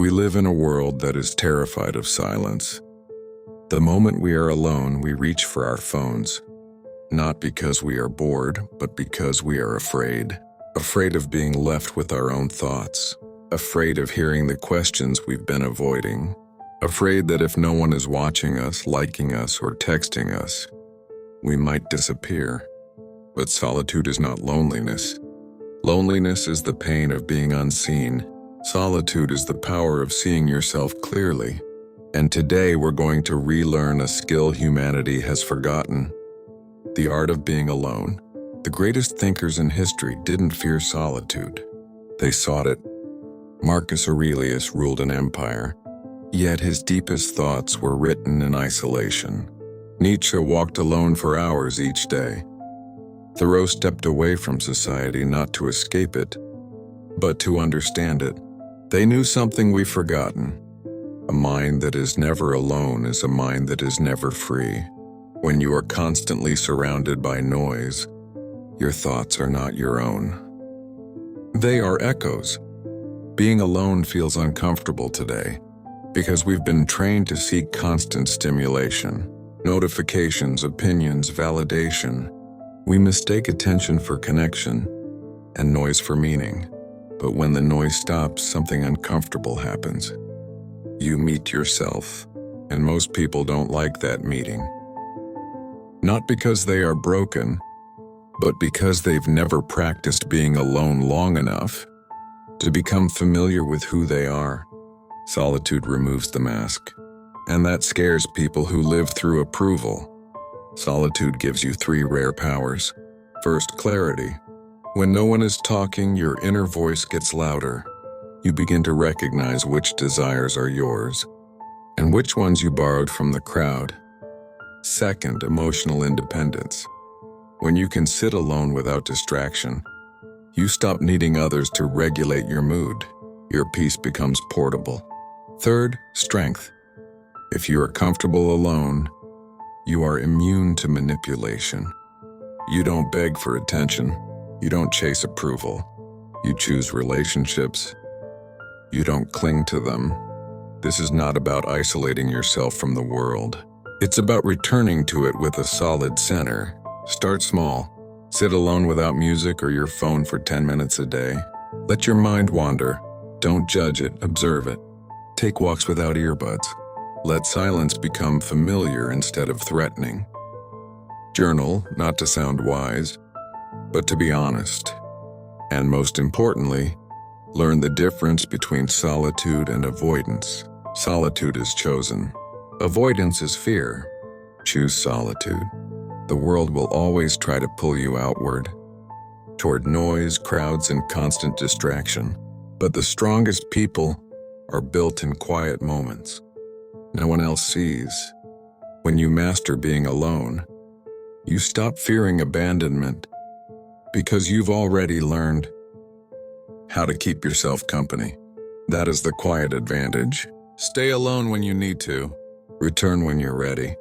We live in a world that is terrified of silence. The moment we are alone, we reach for our phones. Not because we are bored, but because we are afraid. Afraid of being left with our own thoughts. Afraid of hearing the questions we've been avoiding. Afraid that if no one is watching us, liking us, or texting us, we might disappear. But solitude is not loneliness. Loneliness is the pain of being unseen. Solitude is the power of seeing yourself clearly. And today we're going to relearn a skill humanity has forgotten. The art of being alone. The greatest thinkers in history didn't fear solitude. They sought it. Marcus Aurelius ruled an empire, yet his deepest thoughts were written in isolation. Nietzsche walked alone for hours each day. Thoreau stepped away from society not to escape it, but to understand it. They knew something we've forgotten. A mind that is never alone is a mind that is never free. When you are constantly surrounded by noise, your thoughts are not your own. They are echoes. Being alone feels uncomfortable today because we've been trained to seek constant stimulation, notifications, opinions, validation. We mistake attention for connection and noise for meaning. But when the noise stops, something uncomfortable happens. You meet yourself, and most people don't like that meeting. Not because they are broken, but because they've never practiced being alone long enough to become familiar with who they are. Solitude removes the mask, and that scares people who live through approval. Solitude gives you 3 rare powers. First, clarity. When no one is talking, your inner voice gets louder. You begin to recognize which desires are yours and which ones you borrowed from the crowd. Second, emotional independence. When you can sit alone without distraction, you stop needing others to regulate your mood. Your peace becomes portable. Third, strength. If you are comfortable alone, you are immune to manipulation. You don't beg for attention. You don't chase approval. You choose relationships. You don't cling to them. This is not about isolating yourself from the world. It's about returning to it with a solid center. Start small. Sit alone without music or your phone for 10 minutes a day. Let your mind wander. Don't judge it, observe it. Take walks without earbuds. Let silence become familiar instead of threatening. Journal, not to sound wise, but to be honest. And most importantly, learn the difference between solitude and avoidance. Solitude is chosen. Avoidance is fear. Choose solitude. The world will always try to pull you outward, toward noise, crowds, and constant distraction. But the strongest people are built in quiet moments no one else sees. When you master being alone, you stop fearing abandonment because you've already learned how to keep yourself company. That is the quiet advantage. Stay alone when you need to. Return when you're ready.